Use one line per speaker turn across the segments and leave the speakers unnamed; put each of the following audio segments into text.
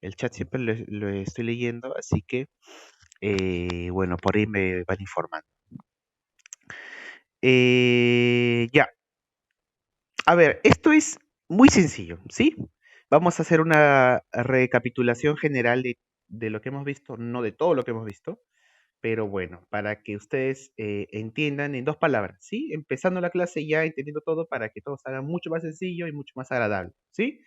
El chat siempre lo estoy leyendo, así que, bueno, por ahí me van informando. Ya, a ver, esto es muy sencillo, ¿sí? Vamos a hacer una recapitulación general de lo que hemos visto, no de todo lo que hemos visto, pero bueno, para que ustedes entiendan en dos palabras, ¿sí? Empezando la clase ya entendiendo todo para que todo salga mucho más sencillo y mucho más agradable, ¿sí?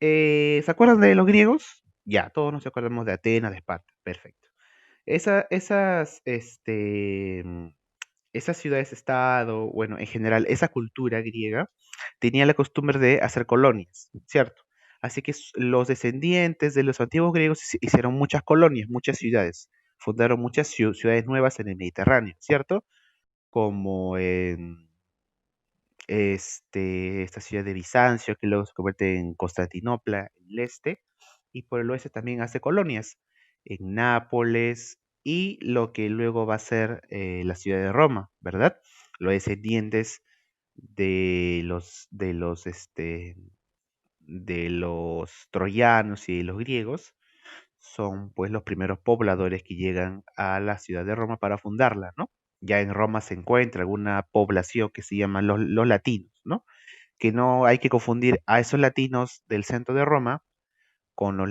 ¿Se acuerdan de los griegos? Ya, todos nos acordamos de Atenas, de Esparta, perfecto. Esas ciudades-estado, bueno, en general, esa cultura griega tenía la costumbre de hacer colonias, ¿cierto? Así que los descendientes de los antiguos griegos hicieron muchas colonias, muchas ciudades, fundaron muchas ciudades nuevas en el Mediterráneo, ¿cierto? Como en esta ciudad de Bizancio, que luego se convierte en Constantinopla, en el este, y por el oeste también hace colonias, en Nápoles, y lo que luego va a ser la ciudad de Roma, ¿verdad? Los descendientes de los troyanos y de los griegos son pues los primeros pobladores que llegan a la ciudad de Roma para fundarla, ¿no? Ya en Roma se encuentra alguna población que se llama los latinos, ¿no? Que no hay que confundir a esos latinos del centro de Roma con los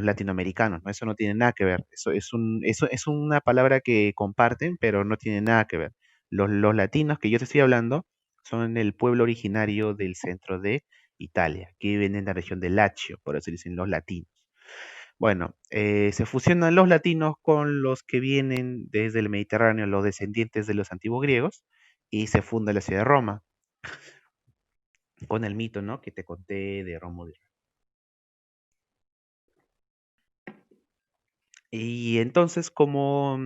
latinoamericanos, ¿no? Eso no tiene nada que ver. Eso es una palabra que comparten, pero no tiene nada que ver. Los latinos que yo te estoy hablando son el pueblo originario del centro de Italia, que viven en la región de Lacio, por eso dicen los latinos. Bueno, se fusionan los latinos con los que vienen desde el Mediterráneo, los descendientes de los antiguos griegos, y se funda la ciudad de Roma, con el mito, ¿no? Que te conté de Rómulo. Y entonces, como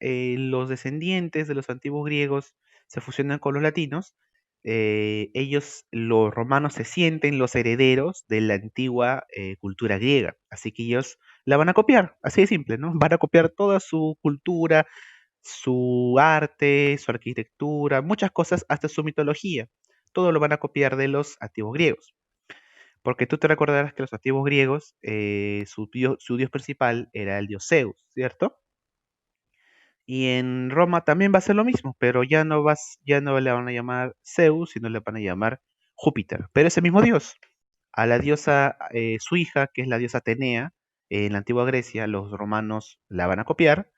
los descendientes de los antiguos griegos se fusionan con los latinos, ellos, los romanos, se sienten los herederos de la antigua cultura griega. Así que ellos la van a copiar, así de simple, ¿no? Van a copiar toda su cultura, su arte, su arquitectura, muchas cosas, hasta su mitología. Todo lo van a copiar de los antiguos griegos. Porque tú te recordarás que los antiguos griegos, su dios principal era el dios Zeus, ¿cierto? Y en Roma también va a ser lo mismo, pero ya no le van a llamar Zeus, sino le van a llamar Júpiter. Pero ese mismo dios, a la diosa, su hija, que es la diosa Atenea, en la antigua Grecia, los romanos la van a copiar.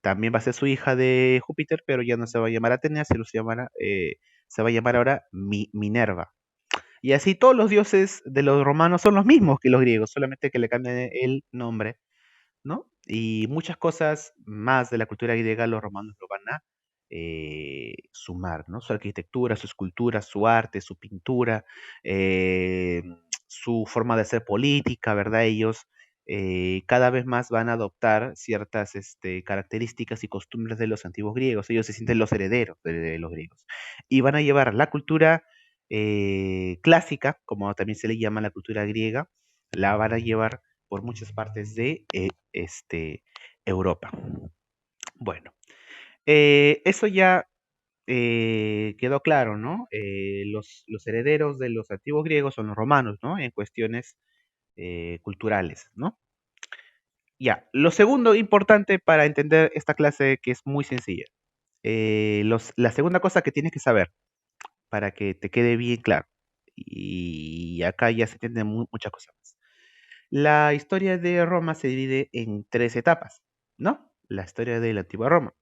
También va a ser su hija de Júpiter, pero ya no se va a llamar Atenea, se va a llamar ahora Minerva. Y así todos los dioses de los romanos son los mismos que los griegos, solamente que le cambian el nombre, ¿no? Y muchas cosas más de la cultura griega los romanos lo van a sumar, ¿no? Su arquitectura, su escultura, su arte, su pintura, eh, su forma de hacer política, ¿verdad? Ellos cada vez más van a adoptar ciertas características y costumbres de los antiguos griegos. Ellos se sienten los herederos de los griegos. Y van a llevar la cultura clásica, como también se le llama la cultura griega, la van a llevar por muchas partes de Europa. Bueno, eso ya quedó claro, ¿no? Los herederos de los antiguos griegos son los romanos, ¿no? En cuestiones culturales, ¿no? Ya, lo segundo importante para entender esta clase, que es muy sencilla. La segunda cosa que tienes que saber para que te quede bien claro, y acá ya se entienden muchas cosas más. La historia de Roma se divide en tres etapas, ¿no? La historia de la antigua Roma: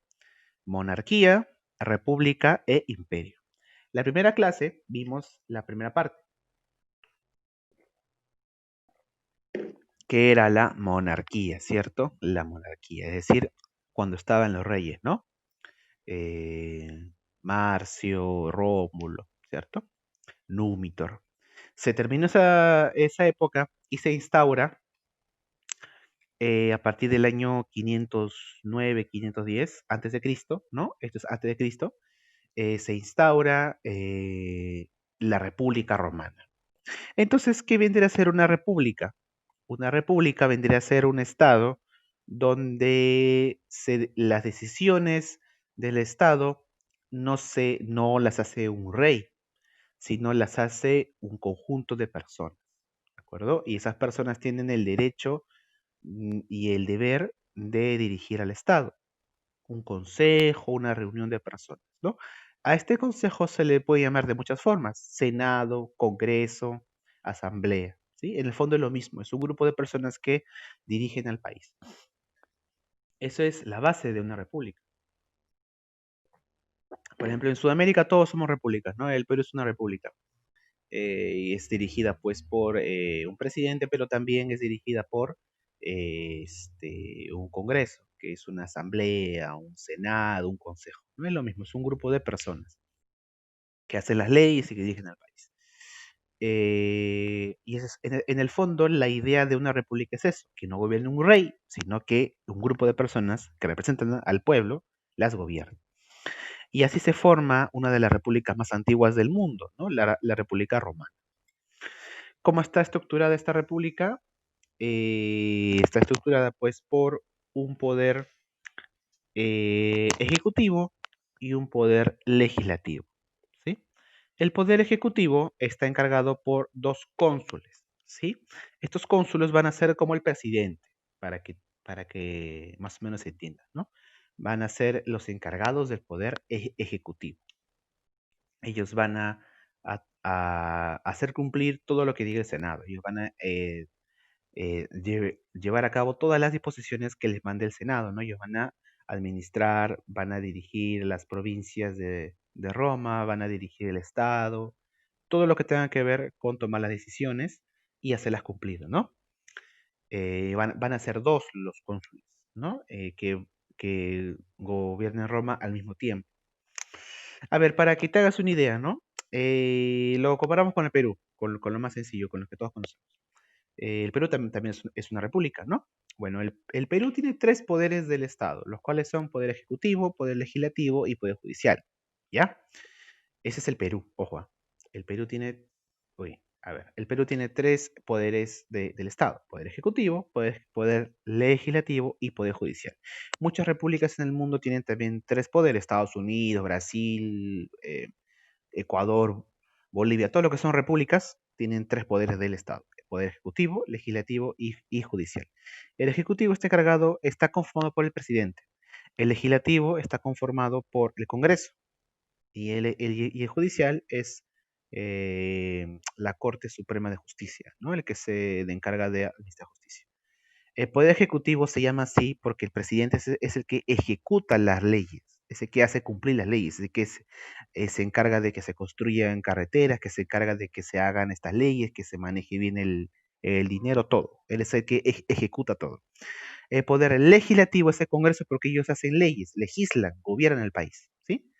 monarquía, república e imperio. La primera clase vimos la primera parte, que era la monarquía, ¿cierto? La monarquía, es decir, cuando estaban los reyes, ¿no? Eh, Marcio, Rómulo, ¿cierto? Númitor. Se terminó esa época y se instaura a partir del año 509, 510 antes de Cristo, ¿no? Esto es antes de Cristo, se instaura la República Romana. Entonces, ¿qué vendría a ser una república? Una república vendría a ser un estado donde las decisiones del estado no las hace un rey, sino las hace un conjunto de personas, ¿de acuerdo? Y esas personas tienen el derecho y el deber de dirigir al Estado. Un consejo, una reunión de personas, ¿no? A este consejo se le puede llamar de muchas formas: Senado, Congreso, Asamblea, ¿sí? En el fondo es lo mismo, es un grupo de personas que dirigen al país. Eso es la base de una república. Por ejemplo, en Sudamérica todos somos repúblicas, ¿no? El Perú es una república. Y es dirigida pues por un presidente, pero también es dirigida por un congreso, que es una asamblea, un senado, un consejo. No es lo mismo, es un grupo de personas que hacen las leyes y que dirigen al país. Y en el fondo la idea de una república es eso, que no gobierne un rey, sino que un grupo de personas que representan al pueblo las gobiernen. Y así se forma una de las repúblicas más antiguas del mundo, ¿no? La República Romana. ¿Cómo está estructurada esta república? Está estructurada pues por un poder ejecutivo y un poder legislativo, ¿sí? El poder ejecutivo está encargado por dos cónsules, ¿sí? Estos cónsules van a ser como el presidente, para que más o menos se entienda, ¿no? Van a ser los encargados del poder ejecutivo. Ellos van a hacer cumplir todo lo que diga el Senado. Ellos van a llevar a cabo todas las disposiciones que les mande el Senado, ¿no? Ellos van a administrar, van a dirigir las provincias de Roma, van a dirigir el Estado, todo lo que tenga que ver con tomar las decisiones y hacerlas cumplir, ¿no? Van a ser dos los cónsules, ¿no? Que gobiernen Roma al mismo tiempo. A ver, para que te hagas una idea, ¿no? Lo comparamos con el Perú, con lo más sencillo, con lo que todos conocemos. El Perú también es una república, ¿no? Bueno, el Perú tiene tres poderes del Estado, los cuales son poder ejecutivo, poder legislativo y poder judicial, ¿ya? Ese es el Perú, ojo. El Perú tiene, uy, a ver, el Perú tiene tres poderes del Estado: poder ejecutivo, poder legislativo y poder judicial. Muchas repúblicas en el mundo tienen también tres poderes: Estados Unidos, Brasil, Ecuador, Bolivia, todo lo que son repúblicas tienen tres poderes del Estado: el poder ejecutivo, legislativo y judicial. El ejecutivo está conformado por el presidente. El legislativo está conformado por el Congreso. Y el judicial es la Corte Suprema de Justicia, ¿no? El que se encarga de administrar justicia. El poder ejecutivo se llama así porque el presidente es el que ejecuta las leyes, es el que hace cumplir las leyes, es el que se encarga de que se construyan carreteras, que se encarga de que se hagan estas leyes, que se maneje bien el dinero, todo. Él es el que ejecuta todo. El poder legislativo es el Congreso porque ellos hacen leyes, legislan, gobiernan el país, ¿sí?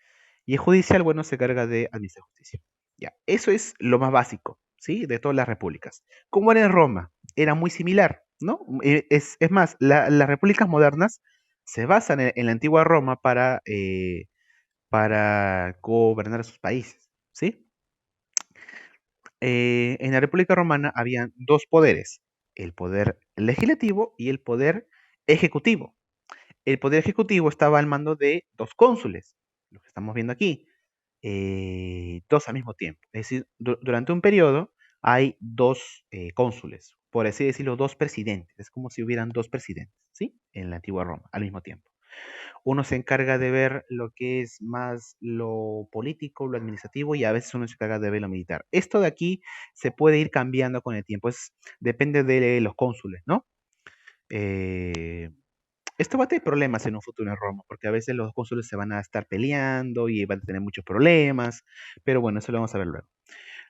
Y el judicial, bueno, se encarga de administrar justicia. Ya, eso es lo más básico, ¿sí? De todas las repúblicas. ¿Cómo era en Roma? Era muy similar, ¿no? Es más, las repúblicas modernas se basan en la antigua Roma para gobernar sus países, ¿sí? En la República Romana habían dos poderes: el poder legislativo y el poder ejecutivo. El poder ejecutivo estaba al mando de dos cónsules, lo que estamos viendo aquí, dos al mismo tiempo. Es decir, durante un periodo hay dos cónsules, por así decirlo, dos presidentes. Es como si hubieran dos presidentes, ¿sí? En la antigua Roma, al mismo tiempo. Uno se encarga de ver lo que es más lo político, lo administrativo, y a veces uno se encarga de ver lo militar. Esto de aquí se puede ir cambiando con el tiempo, depende de los cónsules, ¿no? Eh, Esto va a tener problemas en un futuro en Roma, porque a veces los cónsules se van a estar peleando y van a tener muchos problemas, pero bueno, eso lo vamos a ver luego.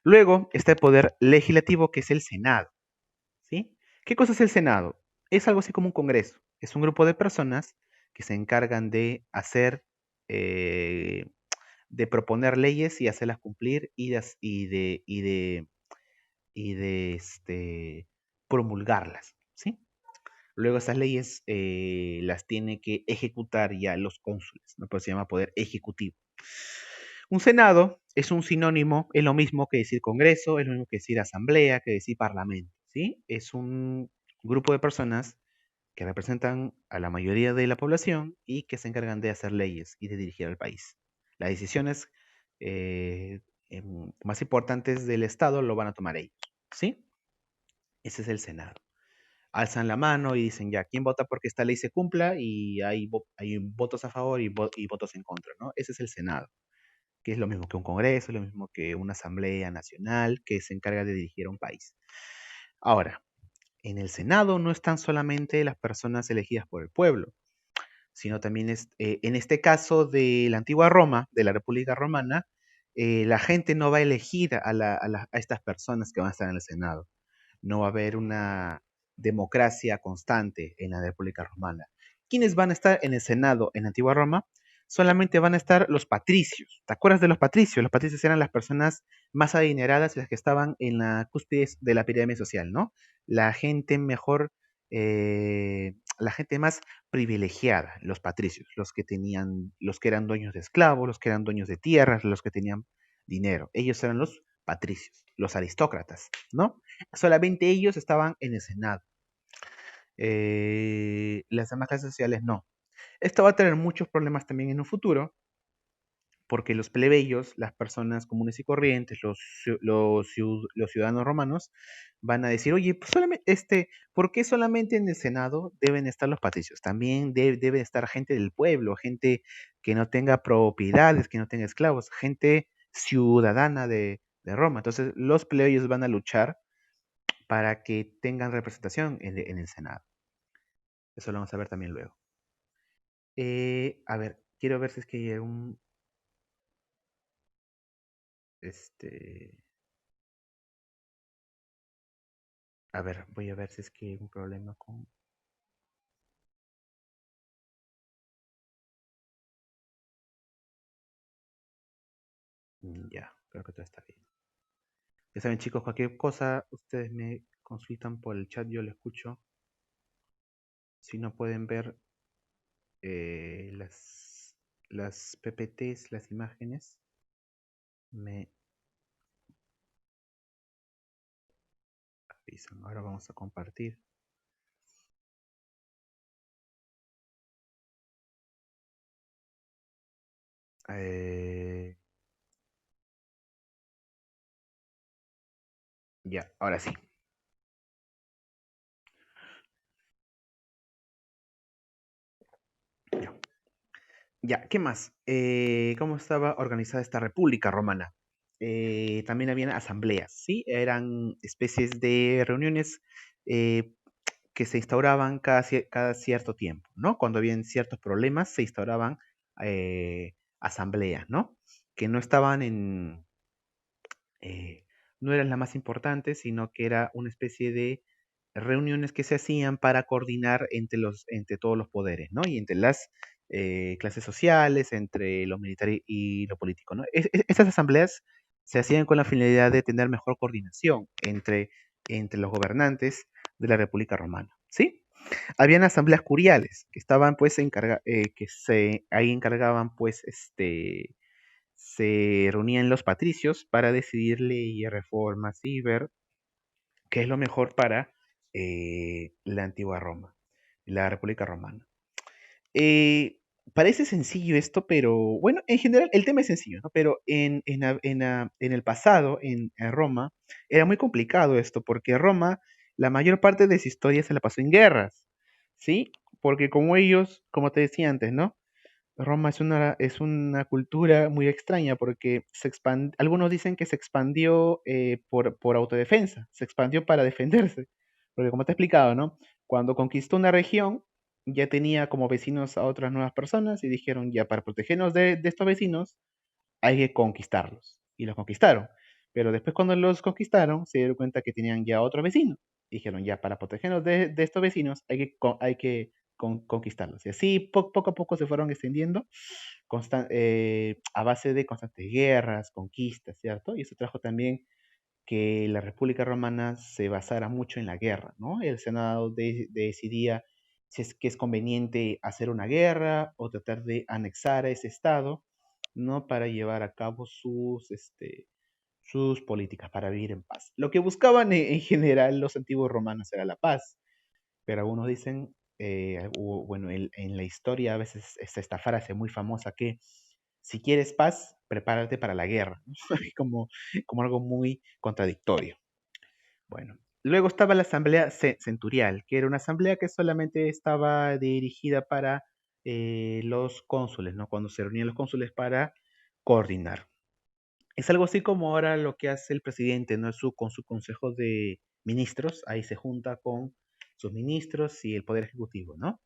Luego está el poder legislativo, que es el Senado, ¿sí? ¿Qué cosa es el Senado? Es algo así como un congreso. Es un grupo de personas que se encargan de eh, de proponer leyes y hacerlas cumplir y de promulgarlas, ¿sí? Luego esas leyes las tiene que ejecutar ya los cónsules, ¿no? Pero se llama poder ejecutivo. Un senado es un sinónimo, es lo mismo que decir congreso, es lo mismo que decir asamblea, que decir parlamento, ¿sí? Es un grupo de personas que representan a la mayoría de la población y que se encargan de hacer leyes y de dirigir al país. Las decisiones eh, más importantes del Estado lo van a tomar ellos, ¿sí? Ese es el Senado. alzan la mano y dicen, ya, ¿quién vota porque esta ley se cumpla? Y hay votos a favor y votos en contra, ¿no? Ese es el Senado, que es lo mismo que un Congreso, lo mismo que una Asamblea Nacional que se encarga de dirigir a un país. Ahora, en el Senado no están solamente las personas elegidas por el pueblo, sino también en este caso de la antigua Roma, de la República Romana, la gente no va a elegir a estas personas que van a estar en el Senado. No va a haber una democracia constante en la República Romana. ¿Quiénes van a estar en el Senado en Antigua Roma? Solamente van a estar los patricios. ¿Te acuerdas de los patricios? Los patricios eran las personas más adineradas y las que estaban en la cúspide de la pirámide social, ¿no? La gente mejor, la gente más privilegiada, los patricios, los que tenían, los que eran dueños de esclavos, los que eran dueños de tierras, los que tenían dinero. Ellos eran los patricios, los aristócratas, ¿no? Solamente ellos estaban en el Senado. Las demás clases sociales no. Esto va a tener muchos problemas también en un futuro, porque los plebeyos, las personas comunes y corrientes, los ciudadanos romanos, van a decir, oye, pues solamente, ¿por qué solamente en el Senado deben estar los patricios? También debe estar gente del pueblo, gente que no tenga propiedades, que no tenga esclavos, gente ciudadana de Roma. Entonces, los plebeyos van a luchar para que tengan representación en el Senado. Eso lo vamos a ver también luego. A ver, quiero ver si es que hay un, este, a ver, voy a ver si es que hay un problema con, ya, creo que todo está bien. Ya saben, chicos, cualquier cosa, ustedes me consultan por el chat, yo lo escucho. Si no pueden ver las PPTs, las imágenes, me avisan. Ahora vamos a compartir. Eh, ya, ahora sí. Ya. Ya, ¿qué más? ¿Cómo estaba organizada esta República Romana? También habían asambleas, ¿sí? Eran especies de reuniones eh, que se instauraban cada cierto tiempo, ¿no? Cuando habían ciertos problemas, se instauraban asambleas, ¿no? Que no estaban eh, no eran las más importantes, sino que era una especie de reuniones que se hacían para coordinar entre todos los poderes, ¿no? Y entre las clases sociales, entre lo militar y lo político, ¿no? Estas asambleas se hacían con la finalidad de tener mejor coordinación entre los gobernantes de la República Romana, ¿sí? Habían asambleas curiales que estaban pues ahí encargaban pues se reunían los patricios para decidir leyes, reformas y ver qué es lo mejor para la antigua Roma, la República Romana. Eh, Parece sencillo esto, pero bueno, en general el tema es sencillo, ¿no? Pero en el pasado, en Roma, era muy complicado esto, porque Roma, la mayor parte de su historia se la pasó en guerras, ¿sí? Porque como ellos, como te decía antes, ¿no? Roma es una cultura muy extraña porque algunos dicen que se expandió por autodefensa, se expandió para defenderse. Porque como te he explicado, ¿no? Cuando conquistó una región, ya tenía como vecinos a otras nuevas personas y dijeron, ya para protegernos de estos vecinos, hay que conquistarlos. Y los conquistaron. Pero después cuando los conquistaron, se dieron cuenta que tenían ya otros vecinos. Dijeron, ya para protegernos de estos vecinos, hay que conquistarlos. Y así poco a poco se fueron extendiendo a base de constantes guerras, conquistas, ¿cierto? Y eso trajo también que la República Romana se basara mucho en la guerra, ¿no? El Senado decidía si es que es conveniente hacer una guerra o tratar de anexar a ese estado, ¿no? Para llevar a cabo sus políticas, para vivir en paz. Lo que buscaban en general los antiguos romanos era la paz, pero algunos dicen, bueno, en la historia a veces está esta frase muy famosa que si quieres paz, prepárate para la guerra, ¿no? como algo muy contradictorio. Bueno, Luego estaba la asamblea centurial, que era una asamblea que solamente estaba dirigida para los cónsules, ¿no? Cuando se reunían los cónsules para coordinar. Es algo así como ahora lo que hace el presidente, ¿no? Con su consejo de ministros, ahí se junta con sus ministros y el poder ejecutivo, ¿no?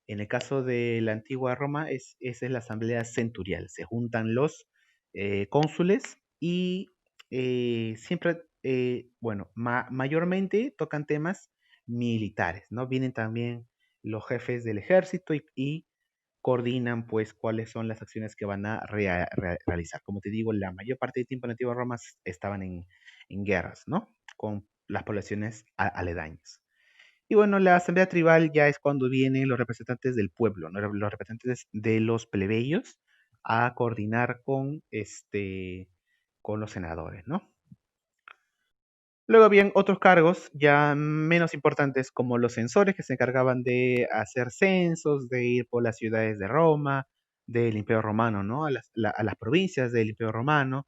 En el caso de la antigua Roma, esa es la asamblea centurial. Se juntan los cónsules y siempre, bueno, mayormente tocan temas militares, ¿no? Vienen también los jefes del ejército y coordinan pues cuáles son las acciones que van a realizar. Como te digo, la mayor parte del tiempo en la antigua Roma estaban en guerras, ¿no? Con las poblaciones aledañas. Y bueno, la asamblea tribal ya es cuando vienen los representantes del pueblo, ¿no? Los representantes de los plebeyos a coordinar con los senadores, ¿no? Luego habían otros cargos ya menos importantes como los censores que se encargaban de hacer censos, de ir por las ciudades de Roma, del Imperio Romano, ¿no? A las provincias del Imperio Romano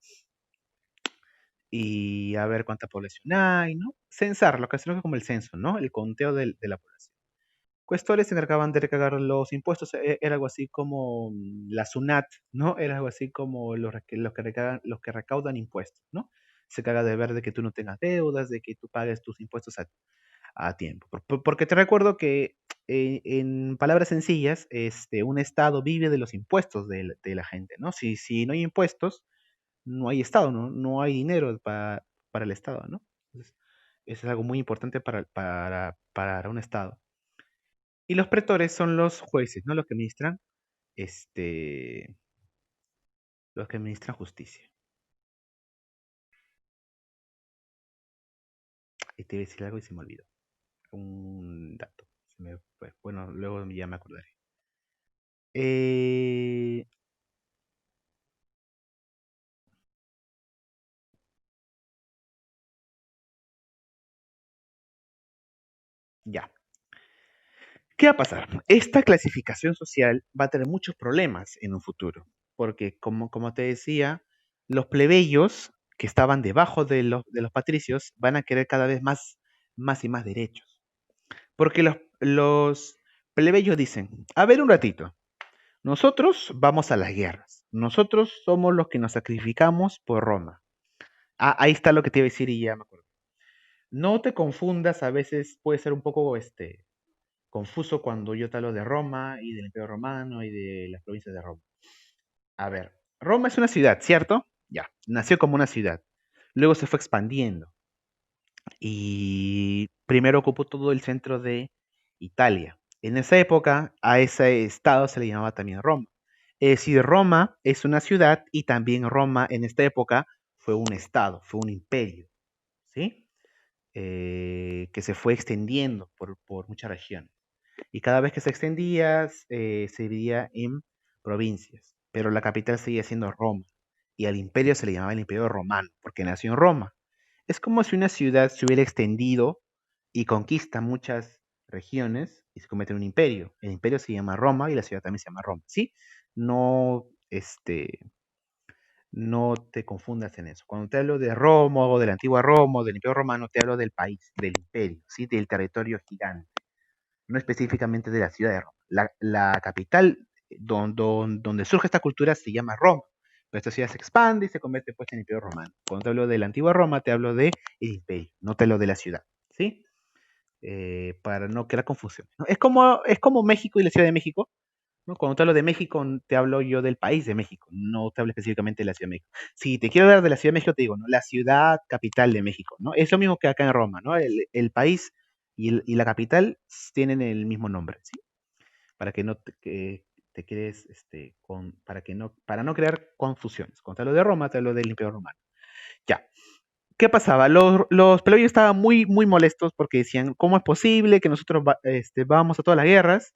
y a ver cuánta población hay, ¿no? Censar, lo que se conoce como el censo, ¿no? El conteo de la población. Cuestores se encargaban de recargar los impuestos, era algo así como la SUNAT, ¿no? Era algo así como los que recaudan impuestos, ¿no? Se encarga de ver de que tú no tengas deudas, de que tú pagues tus impuestos a tiempo. Porque te recuerdo que en palabras sencillas, un Estado vive de los impuestos de la gente, ¿no? Si no hay impuestos, no hay Estado, ¿no? No hay dinero para el Estado, ¿no? Entonces, eso es algo muy importante para un Estado. Y los pretores son los jueces, ¿no? Este, los que administran justicia. Y te iba a decir algo y se me olvidó. Un dato. Se me fue. Bueno, luego ya me acordaré. Eh, ya. ¿Qué va a pasar? Esta clasificación social va a tener muchos problemas en un futuro. Porque, como te decía, los plebeyos que estaban debajo de los patricios van a querer cada vez más y más derechos. Porque los plebeyos dicen, a ver un ratito, nosotros vamos a las guerras. Nosotros somos los que nos sacrificamos por Roma. Ah, ahí está lo que te iba a decir y ya me acuerdo. No te confundas, a veces puede ser un poco confuso cuando yo te hablo de Roma y del Imperio Romano y de las provincias de Roma. A ver, Roma es una ciudad, ¿cierto? Ya, nació como una ciudad. Luego se fue expandiendo y primero ocupó todo el centro de Italia. En esa época a ese estado se le llamaba también Roma. Es decir, Roma es una ciudad y también Roma en esta época fue un estado, fue un imperio, ¿sí? Que se fue extendiendo por muchas regiones. Y cada vez que se extendía, se dividía en provincias, pero la capital seguía siendo Roma. Y al imperio se le llamaba el Imperio Romano, porque nació en Roma. Es como si una ciudad se hubiera extendido y conquista muchas regiones y se convierte en un imperio. El imperio se llama Roma y la ciudad también se llama Roma, ¿sí? No, no te confundas en eso. Cuando te hablo de Roma o de la antigua Roma o del Imperio Romano, te hablo del país, del imperio, ¿sí? Del territorio gigante, no específicamente de la ciudad de Roma. La capital donde surge esta cultura se llama Roma, pero esta ciudad se expande y se convierte pues en el Imperio Romano. Cuando te hablo de la antigua Roma, te hablo de el imperio, no te hablo de la ciudad, ¿sí? Para no crear confusión, ¿no? Es como México y la Ciudad de México, ¿no? Cuando te hablo de México, te hablo yo del país de México, no te hablo específicamente de la Ciudad de México. Si te quiero hablar de la Ciudad de México, te digo, ¿no? La ciudad capital de México, ¿no? Es lo mismo que acá en Roma, ¿no? El país y la capital tienen el mismo nombre, ¿sí? Para que no te quedes, para no crear confusiones. Cuando te hablo de Roma, te hablo del Imperio Romano. Ya. ¿Qué pasaba? Los plebeyos estaban muy, muy molestos porque decían, ¿cómo es posible que nosotros vamos a todas las guerras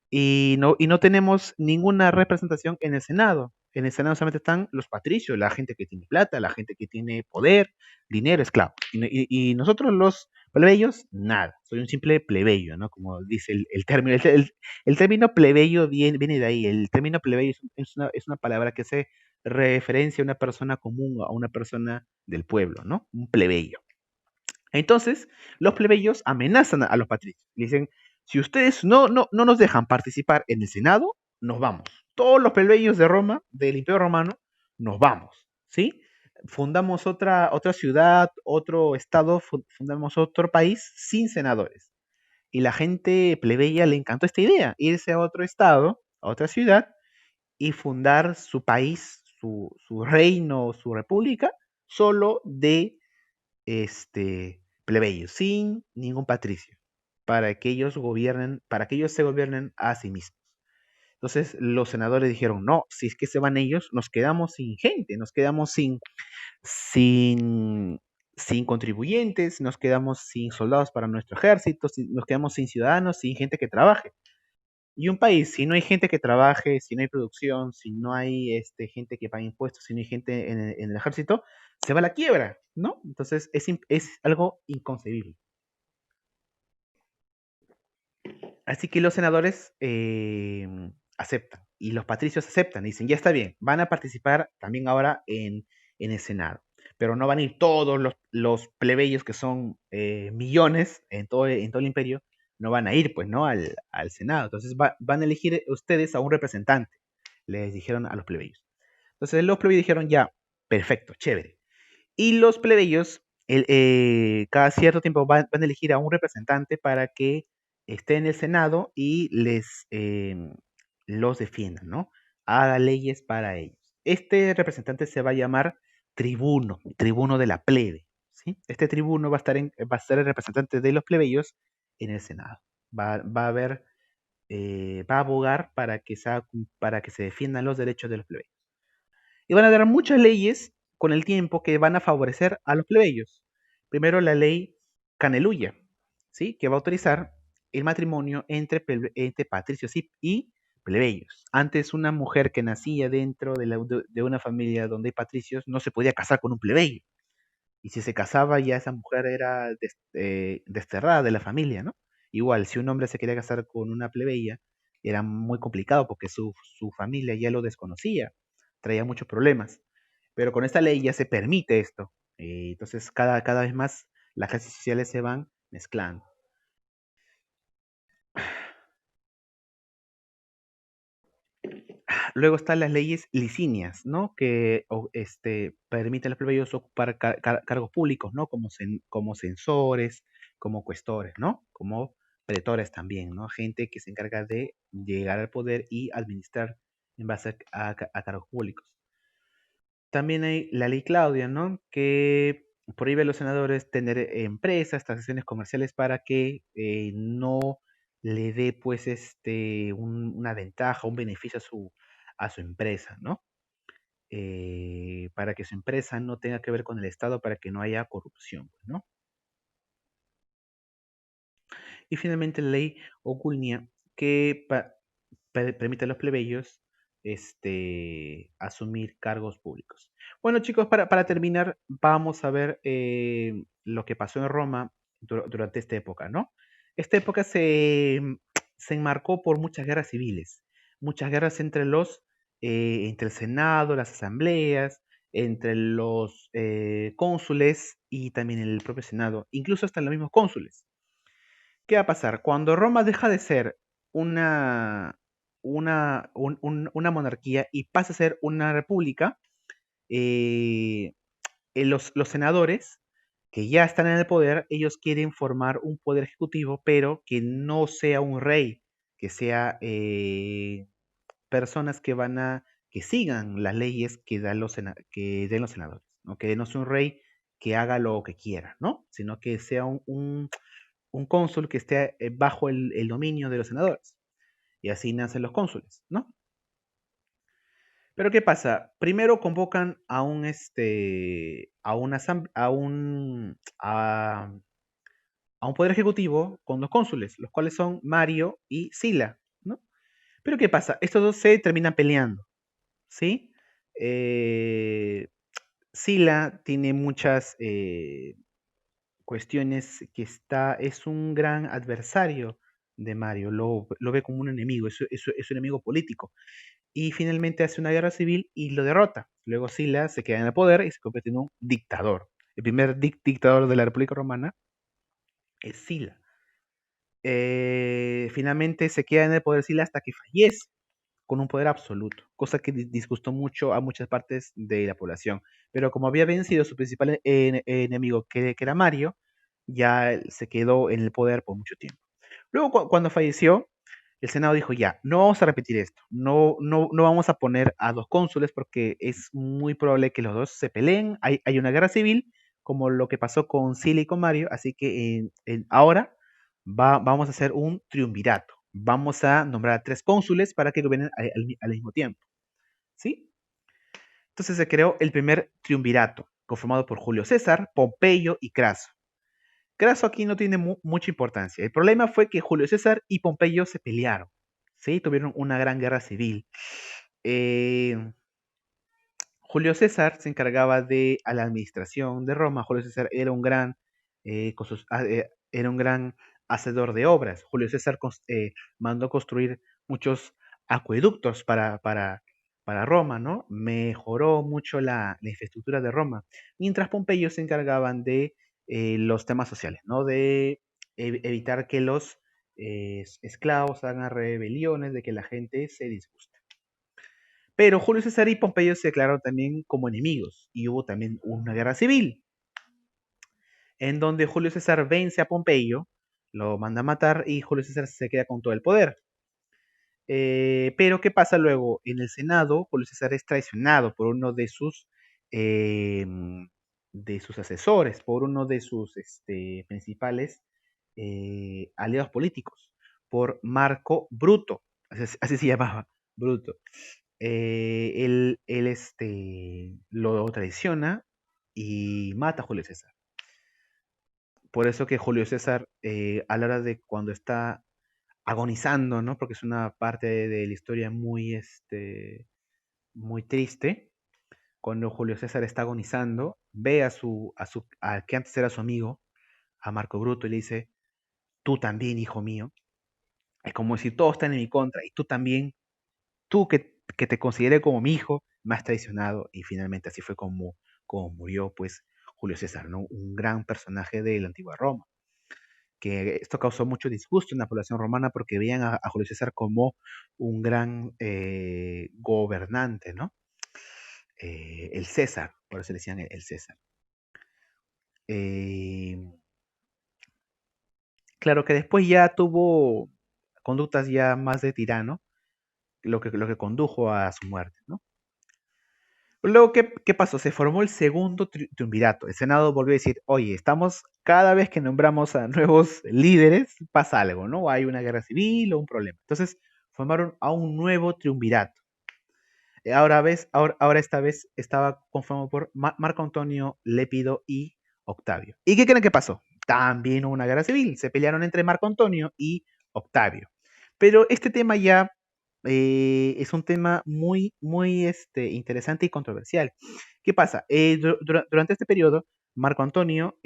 y no tenemos ninguna representación en el Senado? En el Senado solamente están los patricios, la gente que tiene plata, la gente que tiene poder, dinero, esclavo. Y nosotros los plebeyos, nada. Soy un simple plebeyo, ¿no? Como dice el término. El término plebeyo viene de ahí. El término plebeyo es una palabra que hace referencia a una persona común, a una persona del pueblo, ¿no? Un plebeyo. Entonces, los plebeyos amenazan a los patricios. Le dicen, si ustedes no nos dejan participar en el Senado, nos vamos. Todos los plebeyos de Roma, del Imperio Romano, nos vamos. ¿Sí? Fundamos otra ciudad, otro estado, fundamos otro país sin senadores. Y la gente plebeya le encantó esta idea, irse a otro estado, a otra ciudad, y fundar su país, su reino, su república, solo de plebeyos, sin ningún patricio, para que ellos gobiernen, para que ellos se gobiernen a sí mismos. Entonces los senadores dijeron, no, si es que se van ellos, nos quedamos sin gente, nos quedamos sin, sin contribuyentes, nos quedamos sin soldados para nuestro ejército, nos quedamos sin ciudadanos, sin gente que trabaje. Y un país, si no hay gente que trabaje, si no hay producción, si no hay gente que pague impuestos, si no hay gente en el ejército, se va a la quiebra, ¿no? Entonces es algo inconcebible. Así que los senadores aceptan y los patricios aceptan, dicen, ya está bien, van a participar también ahora en el Senado, pero no van a ir todos los plebeyos que son millones en todo el imperio, no van a ir pues, ¿no? Al Senado. Entonces van a elegir ustedes a un representante, les dijeron a los plebeyos. Entonces los plebeyos dijeron, ya, perfecto, chévere. Y los plebeyos, cada cierto tiempo van a elegir a un representante para que esté en el Senado y los defienda, ¿no? Haga leyes para ellos. Este representante se va a llamar tribuno, tribuno de la plebe, ¿sí? Este tribuno va a ser el representante de los plebeyos en el Senado. Va a haber, va a abogar para que se defiendan los derechos de los plebeyos. Y van a dar muchas leyes con el tiempo que van a favorecer a los plebeyos. Primero la ley Caneluya, ¿sí? Que va a autorizar el matrimonio entre patricios y plebeyos. Antes una mujer que nacía dentro de una familia donde hay patricios no se podía casar con un plebeyo. Y si se casaba ya esa mujer era desterrada de la familia, ¿no? Igual, si un hombre se quería casar con una plebeya, era muy complicado porque su familia ya lo desconocía, traía muchos problemas. Pero con esta ley ya se permite esto. Entonces, cada vez más las clases sociales se van mezclando. Luego están las leyes licinias, ¿no? Que permiten a los plebeyos ocupar cargos públicos, ¿no? Como censores, como cuestores, ¿no? Como pretores también, ¿no? Gente que se encarga de llegar al poder y administrar en base a cargos públicos. También hay la ley Claudia, ¿no? Que prohíbe a los senadores tener empresas, transacciones comerciales para que no le dé, pues, una ventaja, un beneficio a su empresa, ¿no? Para que su empresa no tenga que ver con el Estado, para que no haya corrupción, pues, ¿no? Y finalmente la ley Oculnia, que permite a los plebeyos asumir cargos públicos. Bueno, chicos, para terminar, vamos a ver lo que pasó en Roma durante esta época, ¿no? Esta época se enmarcó por muchas guerras entre el Senado, las asambleas, entre los cónsules y también el propio Senado, incluso hasta los mismos cónsules. ¿Qué va a pasar? Cuando Roma deja de ser una, una monarquía y pasa a ser una república, eh, los senadores que ya están en el poder, ellos quieren formar un poder ejecutivo, pero que no sea un rey, que sea personas que sigan las leyes que den los senadores, ¿no? Que no sea un rey que haga lo que quiera, ¿no? Sino que sea un cónsul que esté bajo el dominio de los senadores. Y así nacen los cónsules, ¿no? Pero ¿qué pasa? Primero convocan a un poder ejecutivo con dos cónsules, los cuales son Mario y Sila, ¿no? Pero ¿qué pasa? Estos dos se terminan peleando, ¿sí? Eh, Sila tiene muchas cuestiones es un gran adversario de Mario, lo ve como un enemigo, es un enemigo político. Y finalmente hace una guerra civil y lo derrota. Luego Sila se queda en el poder y se convierte en un dictador. El primer dictador de la República Romana Sila. Finalmente se queda en el poder Sila hasta que fallece, con un poder absoluto, cosa que disgustó mucho a muchas partes de la población. Pero como había vencido su principal enemigo, que era Mario, ya se quedó en el poder por mucho tiempo. Luego, cuando falleció, el Senado dijo, ya, no vamos a repetir esto, no vamos a poner a dos cónsules porque es muy probable que los dos se peleen, hay una guerra civil, como lo que pasó con Sila y con Mario, así que ahora vamos a hacer un triunvirato, vamos a nombrar a tres cónsules para que gobiernen al mismo tiempo, ¿sí? Entonces se creó el primer triunvirato, conformado por Julio César, Pompeyo y Craso. Craso aquí no tiene mucha importancia. El problema fue que Julio César y Pompeyo se pelearon, ¿sí? Tuvieron una gran guerra civil. Eh, Julio César se encargaba de a la administración de Roma. Julio César era un gran, era un gran hacedor de obras. Julio César mandó construir muchos acueductos para Roma, ¿no? Mejoró mucho la infraestructura de Roma, mientras Pompeyo se encargaban de los temas sociales, ¿no? De evitar que los esclavos hagan rebeliones, de que la gente se disguste. Pero Julio César y Pompeyo se declararon también como enemigos y hubo también una guerra civil en donde Julio César vence a Pompeyo, lo manda a matar y Julio César se queda con todo el poder. Pero ¿qué pasa luego? En el Senado, Julio César es traicionado por uno eh, de sus asesores, por uno de sus principales aliados políticos, por Marco Bruto, así se llamaba, Bruto. Él lo traiciona y mata a Julio César. Por eso que Julio César, a la hora de cuando está agonizando, ¿no? Porque es una parte de la historia muy triste. Cuando Julio César está agonizando, ve a que antes era su amigo, a Marco Bruto, y le dice, tú también, hijo mío. Es como si todos están en mi contra, y tú también, tú que te consideré como mi hijo, me has traicionado, y finalmente así fue como murió, pues, Julio César, ¿no? Un gran personaje de la antigua Roma. Que esto causó mucho disgusto en la población romana porque veían a Julio César como un gran gobernante, ¿no? El César, por eso le decían el César. Eh, claro que después ya tuvo conductas ya más de tirano, lo que condujo a su muerte, ¿no? Luego, ¿qué pasó? Se formó el segundo triunvirato. El Senado volvió a decir, oye, estamos, cada vez que nombramos a nuevos líderes, pasa algo, ¿no? Hay una guerra civil o un problema. Entonces, formaron a un nuevo triunvirato. Ahora esta vez estaba conformado por Marco Antonio, Lépido y Octavio. ¿Y qué creen que pasó? También hubo una guerra civil. Se pelearon entre Marco Antonio y Octavio. Pero este tema ya es un tema muy interesante y controversial. ¿Qué pasa? Durante este periodo, Marco Antonio,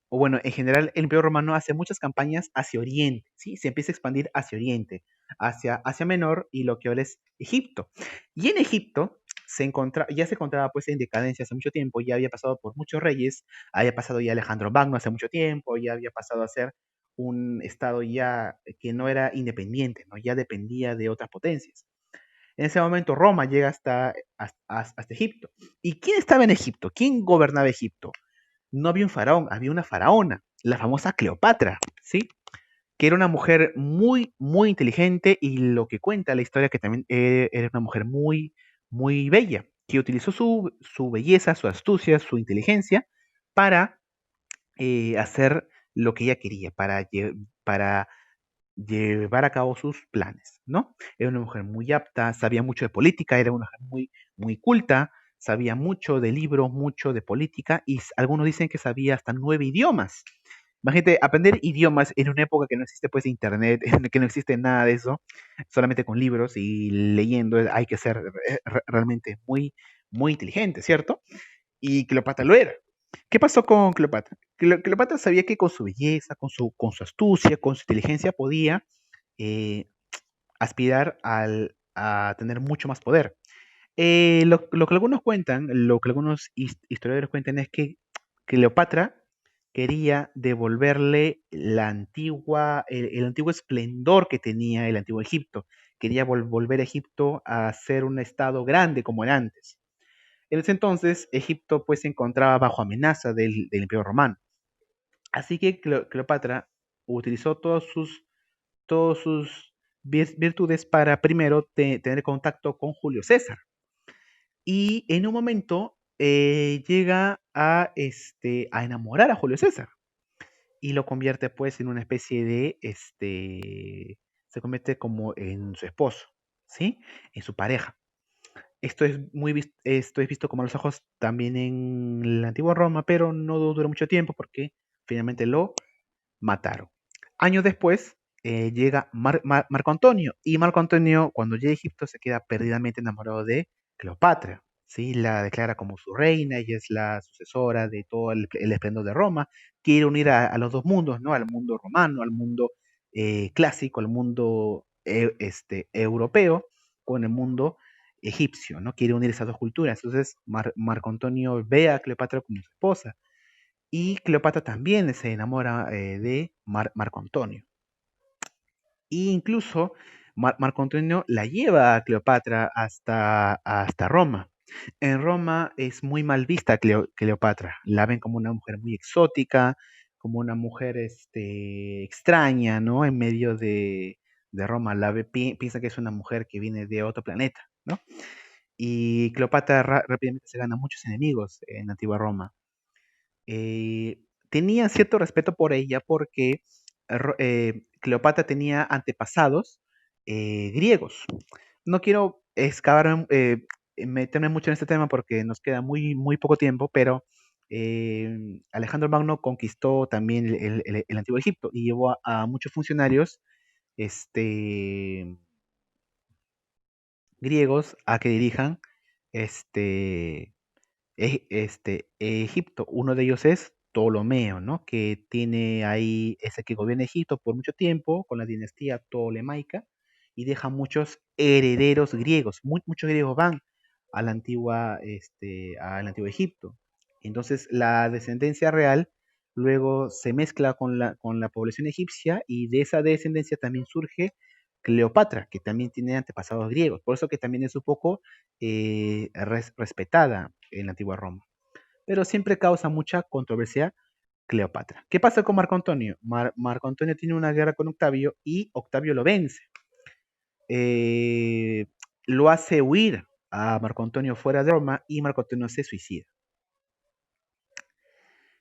o bueno, en general, el Imperio Romano hace muchas campañas hacia Oriente, ¿sí? Se empieza a expandir hacia Oriente, hacia Asia Menor y lo que ahora es Egipto. Y en Egipto ya se encontraba pues en decadencia hace mucho tiempo, ya había pasado por muchos reyes, había pasado ya Alejandro Magno hace mucho tiempo, ya había pasado a ser un estado ya que no era independiente, ¿no? Ya dependía de otras potencias. En ese momento Roma llega hasta Egipto. ¿Y quién estaba en Egipto? ¿Quién gobernaba Egipto? No había un faraón, había una faraona, la famosa Cleopatra, ¿sí? Que era una mujer muy inteligente y lo que cuenta la historia que también era una mujer muy bella, que utilizó su belleza, su astucia, su inteligencia para hacer lo que ella quería, para llevar a cabo sus planes, ¿no? Era una mujer muy apta, sabía mucho de política, era una mujer muy culta, sabía mucho de libros, mucho de política, y algunos dicen que sabía hasta 9 idiomas. Imagínate, aprender idiomas en una época que no existe pues internet, en la que no existe nada de eso, solamente con libros y leyendo hay que ser realmente muy inteligente, ¿cierto? Y Cleopatra lo era. ¿Qué pasó con Cleopatra? Cleopatra sabía que con su belleza, con su astucia, con su inteligencia podía eh, aspirar a tener mucho más poder. Lo que algunos cuentan, lo que algunos historiadores cuentan es que Cleopatra quería devolverle el antiguo esplendor que tenía el antiguo Egipto. Quería volver a Egipto a ser un estado grande como era antes. En ese entonces, Egipto pues se encontraba bajo amenaza del Imperio Romano. Así que Cleopatra utilizó todos sus virtudes para primero tener contacto con Julio César. Y en un momento llega a enamorar a Julio César y lo convierte pues en una especie de, se convierte como en su esposo, ¿sí? En su pareja. Esto es visto como a los ojos también en la antigua Roma, pero no duró mucho tiempo porque finalmente lo mataron. Años después llega Marco Antonio y Marco Antonio cuando llega a Egipto se queda perdidamente enamorado de Cleopatra. ¿Sí? La declara como su reina, ella es la sucesora de todo el esplendor de Roma, quiere unir a los dos mundos, ¿no? Al mundo romano, al mundo clásico, al mundo europeo, con el mundo egipcio, ¿no? Quiere unir esas dos culturas. Entonces Marco Antonio ve a Cleopatra como su esposa y Cleopatra también se enamora de Marco Antonio. E incluso Marco Antonio la lleva a Cleopatra hasta Roma. En Roma es muy mal vista Cleopatra. La ven como una mujer muy exótica, como una mujer extraña, ¿no? En medio de Roma. Piensa que es una mujer que viene de otro planeta, ¿no? Y Cleopatra rápidamente se gana muchos enemigos en antigua Roma. Tenían cierto respeto por ella porque Cleopatra tenía antepasados griegos. No quiero meterme mucho en este tema porque nos queda muy poco tiempo, pero Alejandro Magno conquistó también el antiguo Egipto y llevó a muchos funcionarios este, griegos a que dirijan este, Egipto. Uno de ellos es Ptolomeo, ¿no? Que tiene ahí, es el que gobierna Egipto por mucho tiempo con la dinastía ptolemaica y deja muchos herederos griegos. Muchos griegos van a al antiguo Egipto. Entonces, la descendencia real luego se mezcla con la población egipcia y de esa descendencia también surge Cleopatra, que también tiene antepasados griegos. Por eso que también es un poco respetada en la antigua Roma. Pero siempre causa mucha controversia Cleopatra. ¿Qué pasa con Marco Antonio? Marco Antonio tiene una guerra con Octavio y Octavio lo vence. Eh, lo hace huir a Marco Antonio fuera de Roma y Marco Antonio se suicida.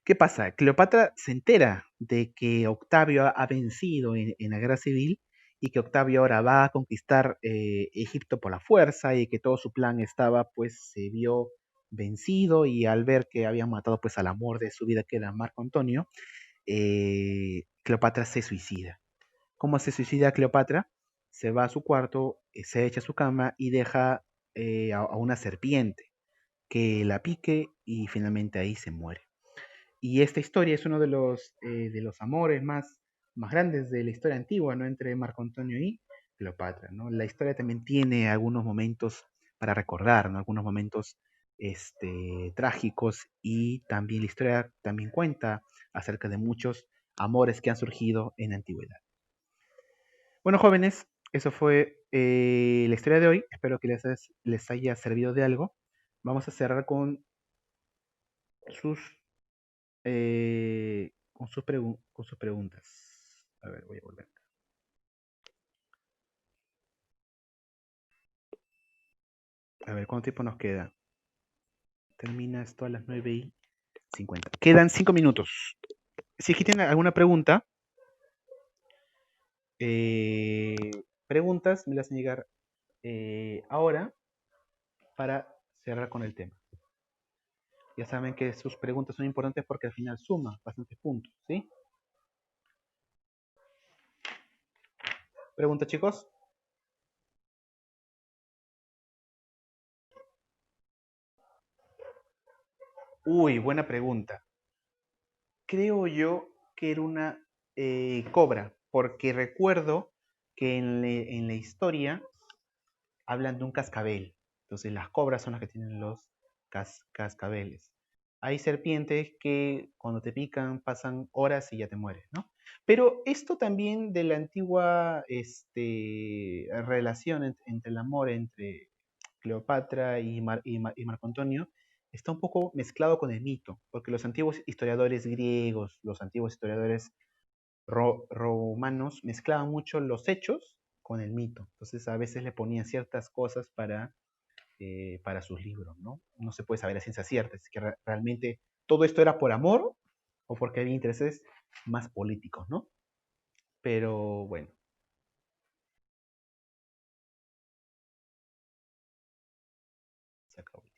¿Qué pasa? Cleopatra se entera de que Octavio ha vencido en la guerra civil y que Octavio ahora va a conquistar Egipto por la fuerza y que todo su plan estaba, pues se vio vencido y al ver que habían matado pues al amor de su vida que era Marco Antonio, Cleopatra se suicida. ¿Cómo se suicida Cleopatra? Se va a su cuarto, se echa a su cama y deja a una serpiente que la pique y finalmente ahí se muere. Y esta historia es uno de los amores más grandes de la historia antigua, ¿no? Entre Marco Antonio y Cleopatra, ¿no? La historia también tiene algunos momentos para recordar, ¿no? Algunos momentos trágicos y también la historia también cuenta acerca de muchos amores que han surgido en la antigüedad. Bueno, jóvenes, eso fue la historia de hoy. Espero que les haya servido de algo. Vamos a cerrar sus con sus preguntas. A ver, voy a volver. A ver, ¿cuánto tiempo nos queda? Termina esto a las 9:50. Quedan 5 minutos. Si aquí tienen alguna pregunta, eh, preguntas, me las hacen llegar ahora para cerrar con el tema. Ya saben que sus preguntas son importantes porque al final suman bastantes puntos, ¿sí? ¿Preguntas, chicos? Uy, buena pregunta. Creo yo que era una cobra, porque recuerdo que en la historia hablan de un cascabel. Entonces las cobras son las que tienen los cascabeles. hay serpientes que cuando te pican pasan horas y ya te mueres, ¿no? Pero esto también de la antigua relación entre el amor entre Cleopatra y Marco Antonio está un poco mezclado con el mito, porque los antiguos historiadores griegos, los antiguos historiadores romanos mezclaban mucho los hechos con el mito. Entonces a veces le ponían ciertas cosas para sus libros, ¿no? No se puede saber a ciencia cierta, es que realmente todo esto era por amor o porque había intereses más políticos, ¿no? Pero bueno, se acabó.